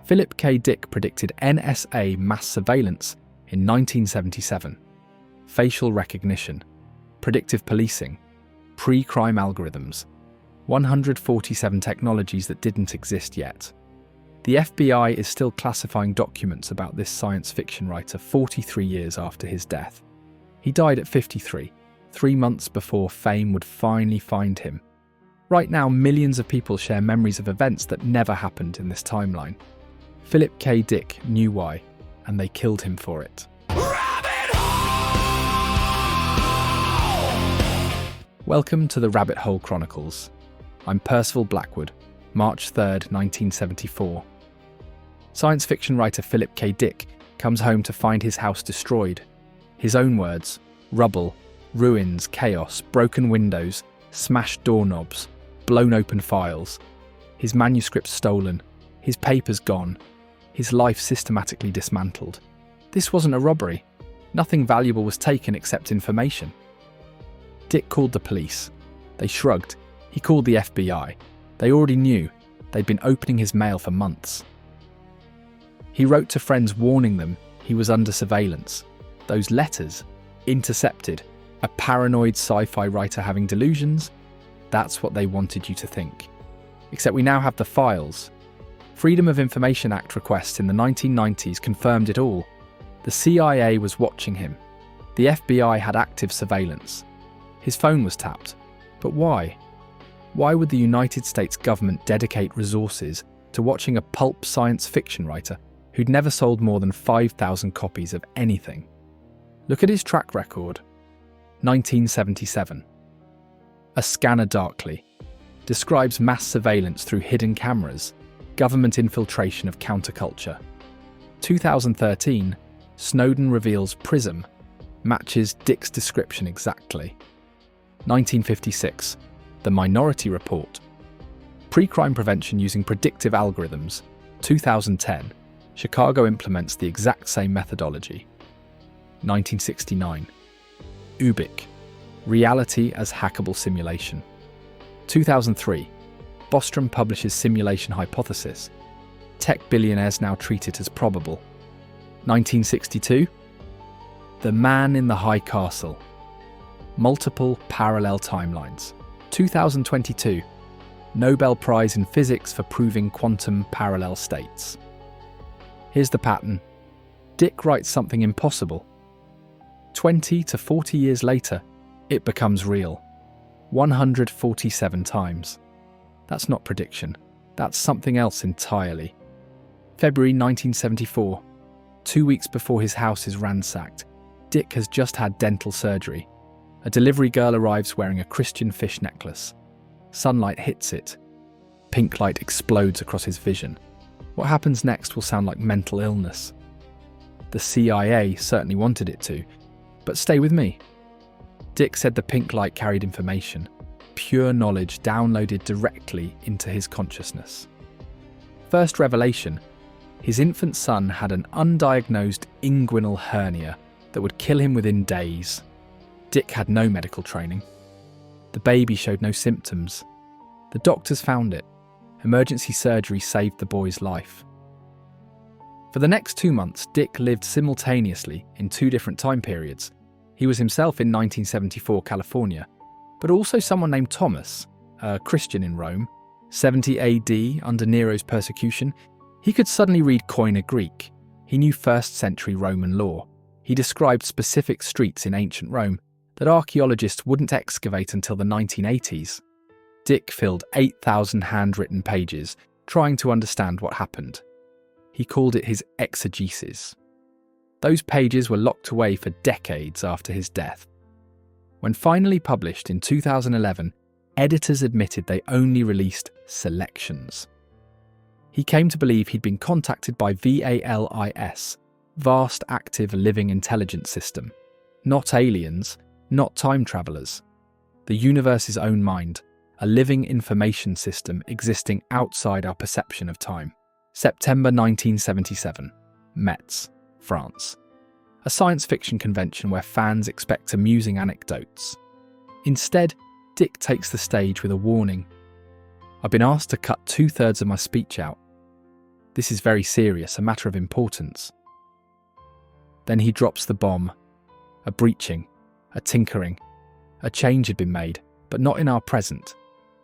Philip K. Dick predicted NSA mass surveillance in 1977. Facial recognition, predictive policing, pre-crime algorithms, 147 technologies that didn't exist yet. The FBI is still classifying documents about this science fiction writer 43 years after his death. He died at 53, 3 months before fame would finally find him. Right now, millions of people share memories of events that never happened in this timeline. Philip K. Dick knew why, and they killed him for it. Rabbit Hole! Welcome to the Rabbit Hole Chronicles. I'm Percival Blackwood, March 3rd, 1974. Science fiction writer Philip K. Dick comes home to find his house destroyed. His own words: rubble, ruins, chaos, broken windows, smashed doorknobs, blown open files. His manuscript stolen, his papers gone, his life systematically dismantled. This wasn't a robbery. Nothing valuable was taken except information. Dick called the police. They shrugged. He called the FBI. They already knew. They'd been opening his mail for months. He wrote to friends warning them he was under surveillance. Those letters, intercepted. A paranoid sci-fi writer having delusions? That's what they wanted you to think. Except we now have the files. Freedom of Information Act requests in the 1990s confirmed it all. The CIA was watching him. The FBI had active surveillance. His phone was tapped. But why? Why would the United States government dedicate resources to watching a pulp science fiction writer who'd never sold more than 5,000 copies of anything? Look at his track record. 1977. A Scanner Darkly describes mass surveillance through hidden cameras, government infiltration of counterculture. 2013, Snowden reveals Prism, matches Dick's description exactly. 1956, The Minority Report, pre-crime prevention using predictive algorithms. 2010, Chicago implements the exact same methodology. 1969, Ubik, reality as hackable simulation. 2003, Bostrom publishes simulation hypothesis. Tech billionaires now treat it as probable. 1962, The Man in the High Castle, multiple parallel timelines. 2022, Nobel Prize in Physics for proving quantum parallel states. Here's the pattern. Dick writes something impossible. 20 to 40 years later, it becomes real. 147 times. That's not prediction. That's something else entirely. February 1974. 2 weeks before his house is ransacked, Dick has just had dental surgery. A delivery girl arrives wearing a Christian fish necklace. Sunlight hits it. Pink light explodes across his vision. What happens next will sound like mental illness. The CIA certainly wanted it to, but stay with me. Dick said the pink light carried information, pure knowledge downloaded directly into his consciousness. First revelation: his infant son had an undiagnosed inguinal hernia that would kill him within days. Dick had no medical training. The baby showed no symptoms. The doctors found it. Emergency surgery saved the boy's life. For the next 2 months, Dick lived simultaneously in 2 different time periods. He was himself in 1974 California, but also someone named Thomas, a Christian in Rome. 70 AD, under Nero's persecution, he could suddenly read Koine Greek. He knew 1st century Roman law. He described specific streets in ancient Rome that archaeologists wouldn't excavate until the 1980s. Dick filled 8,000 handwritten pages trying to understand what happened. He called it his exegesis. Those pages were locked away for decades after his death. When finally published in 2011, editors admitted they only released selections. He came to believe he'd been contacted by VALIS, Vast Active Living Intelligence System. Not aliens, not time travelers. The universe's own mind, a living information system existing outside our perception of time. September 1977, Metz, France. A science fiction convention where fans expect amusing anecdotes. Instead, Dick takes the stage with a warning. I've been asked to cut 2/3 of my speech out. This is very serious, a matter of importance. Then he drops the bomb. A breaching, a tinkering. A change had been made, but not in our present.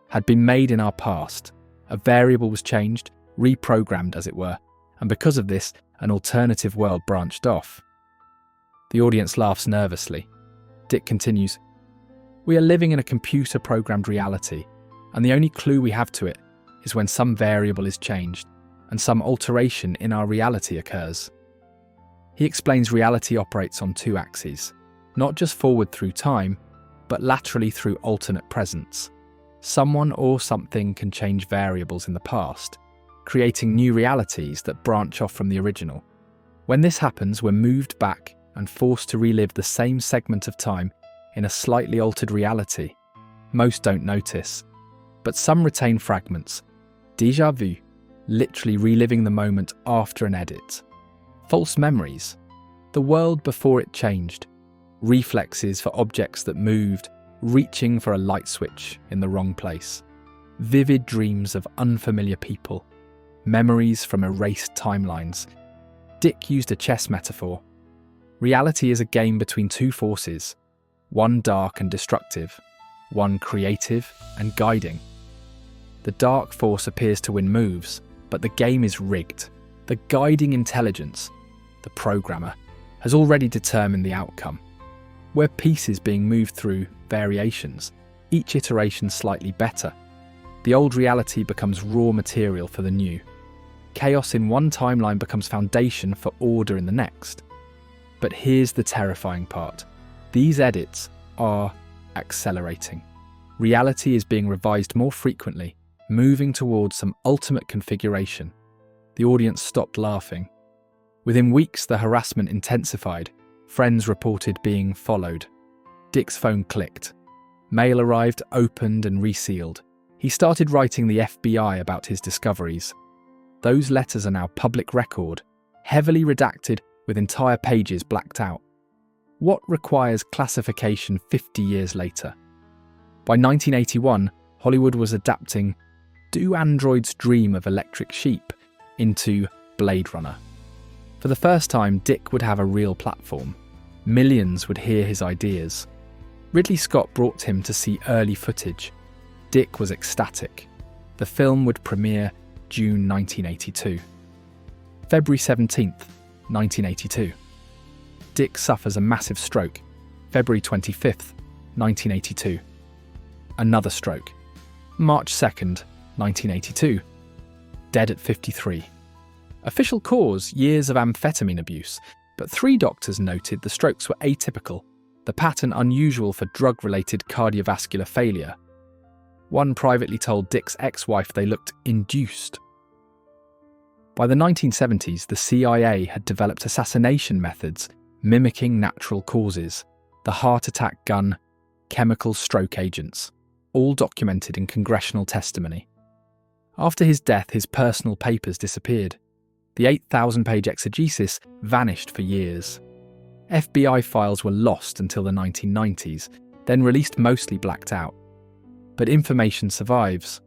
Had been made in our past. A variable was changed, reprogrammed as it were, and because of this, an alternative world branched off. The audience laughs nervously. Dick continues, "We are living in a computer-programmed reality, and the only clue we have to it is when some variable is changed and some alteration in our reality occurs." He explains reality operates on two axes, not just forward through time, but laterally through alternate presence. Someone or something can change variables in the past, creating new realities that branch off from the original. When this happens, we're moved back and forced to relive the same segment of time in a slightly altered reality. Most don't notice, but some retain fragments. Déjà vu, literally reliving the moment after an edit. False memories, the world before it changed. Reflexes for objects that moved, reaching for a light switch in the wrong place. Vivid dreams of unfamiliar people. Memories from erased timelines. Dick used a chess metaphor. Reality is a game between two forces, one dark and destructive, one creative and guiding. The dark force appears to win moves, but the game is rigged. The guiding intelligence, the programmer, has already determined the outcome. We're pieces being moved through variations, each iteration slightly better. The old reality becomes raw material for the new. Chaos in one timeline becomes foundation for order in the next. But here's the terrifying part. These edits are accelerating. Reality is being revised more frequently, moving towards some ultimate configuration. The audience stopped laughing. Within weeks, the harassment intensified. Friends reported being followed. Dick's phone clicked. Mail arrived, opened and resealed. He started writing the FBI about his discoveries. Those letters are now public record, heavily redacted with entire pages blacked out. What requires classification 50 years later? By 1981, Hollywood was adapting Do Androids Dream of Electric Sheep into Blade Runner. For the first time, Dick would have a real platform. Millions would hear his ideas. Ridley Scott brought him to see early footage. Dick was ecstatic. The film would premiere June 1982. February 17th, 1982. Dick suffers a massive stroke. February 25th, 1982. Another stroke. March 2nd, 1982. Dead at 53. Official cause, years of amphetamine abuse, but 3 doctors noted the strokes were atypical, the pattern unusual for drug-related cardiovascular failure. One privately told Dick's ex-wife they looked induced. By the 1970s, the CIA had developed assassination methods mimicking natural causes, the heart attack gun, chemical stroke agents, all documented in congressional testimony. After his death, his personal papers disappeared. The 8,000-page exegesis vanished for years. FBI files were lost until the 1990s, then released mostly blacked out. But information survives.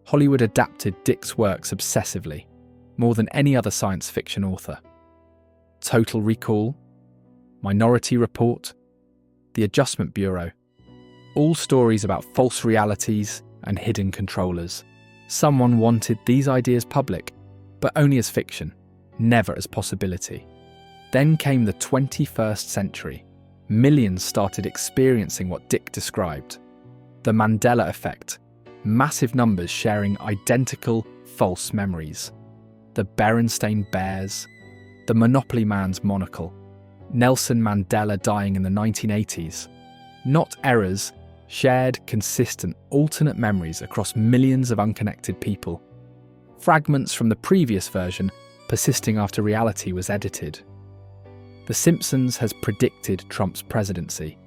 Hollywood adapted Dick's works obsessively, more than any other science fiction author. Total Recall, Minority Report, The Adjustment Bureau, all stories about false realities and hidden controllers. Someone wanted these ideas public, but only as fiction, never as possibility. Then came the 21st century. Millions started experiencing what Dick described. The Mandela Effect, massive numbers sharing identical false memories. The Berenstain Bears, the Monopoly Man's monocle, Nelson Mandela dying in the 1980s. Not errors, shared, consistent, alternate memories across millions of unconnected people. Fragments from the previous version persisting after reality was edited. The Simpsons has predicted Trump's presidency.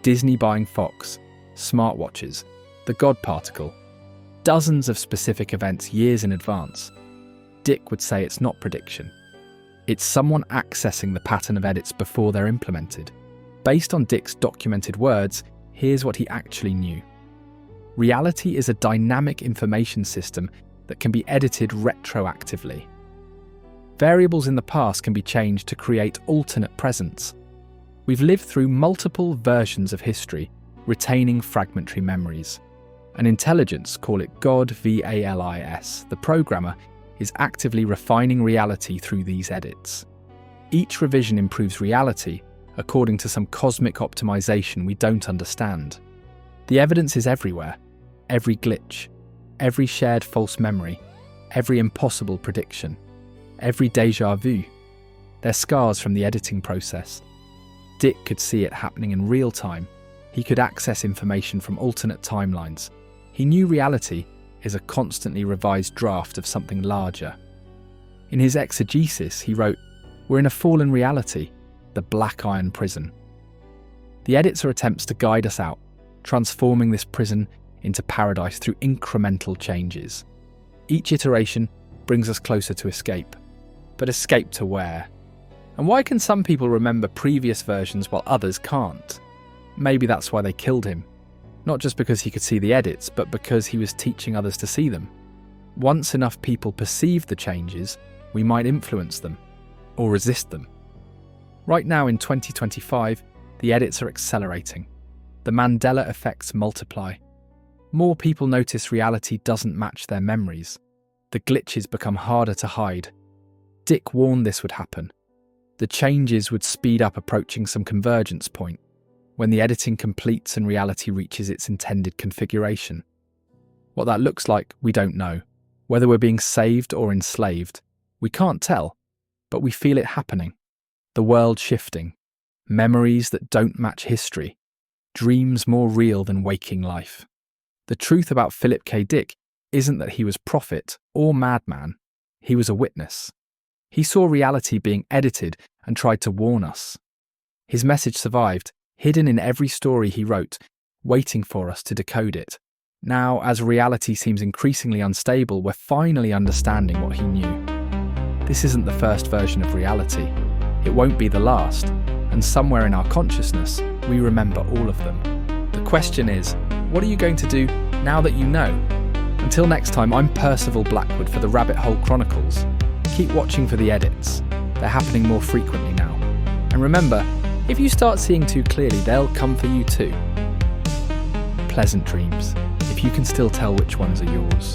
Disney buying Fox, smartwatches, the God particle, dozens of specific events years in advance. Dick would say it's not prediction. It's someone accessing the pattern of edits before they're implemented. Based on Dick's documented words, here's what he actually knew. Reality is a dynamic information system that can be edited retroactively. Variables in the past can be changed to create alternate presents. We've lived through multiple versions of history, retaining fragmentary memories. An intelligence, call it God, VALIS, the programmer, is actively refining reality through these edits. Each revision improves reality according to some cosmic optimization we don't understand. The evidence is everywhere. Every glitch, every shared false memory, every impossible prediction, every déjà vu. They're scars from the editing process. Dick could see it happening in real time. He could access information from alternate timelines. He knew reality is a constantly revised draft of something larger. In his exegesis, he wrote, "We're in a fallen reality, the black iron prison." The edits are attempts to guide us out, transforming this prison into paradise through incremental changes. Each iteration brings us closer to escape. But escape to where? And why can some people remember previous versions while others can't? Maybe that's why they killed him. Not just because he could see the edits, but because he was teaching others to see them. Once enough people perceive the changes, we might influence them, or resist them. Right now in 2025, the edits are accelerating. The Mandela effects multiply. More people notice reality doesn't match their memories. The glitches become harder to hide. Dick warned this would happen. The changes would speed up approaching some convergence point, when the editing completes and reality reaches its intended configuration. What that looks like, we don't know. Whether we're being saved or enslaved, we can't tell, but we feel it happening. The world shifting. Memories that don't match history. Dreams more real than waking life. The truth about Philip K. Dick isn't that he was prophet or madman. He was a witness. He saw reality being edited and tried to warn us. His message survived, hidden in every story he wrote, waiting for us to decode it. Now, as reality seems increasingly unstable, we're finally understanding what he knew. This isn't the first version of reality. It won't be the last, and somewhere in our consciousness, we remember all of them. The question is, what are you going to do now that you know? Until next time, I'm Percival Blackwood for the Rabbit Hole Chronicles. Keep watching for the edits. They're happening more frequently now. And remember, if you start seeing too clearly, they'll come for you too. Pleasant dreams, if you can still tell which ones are yours.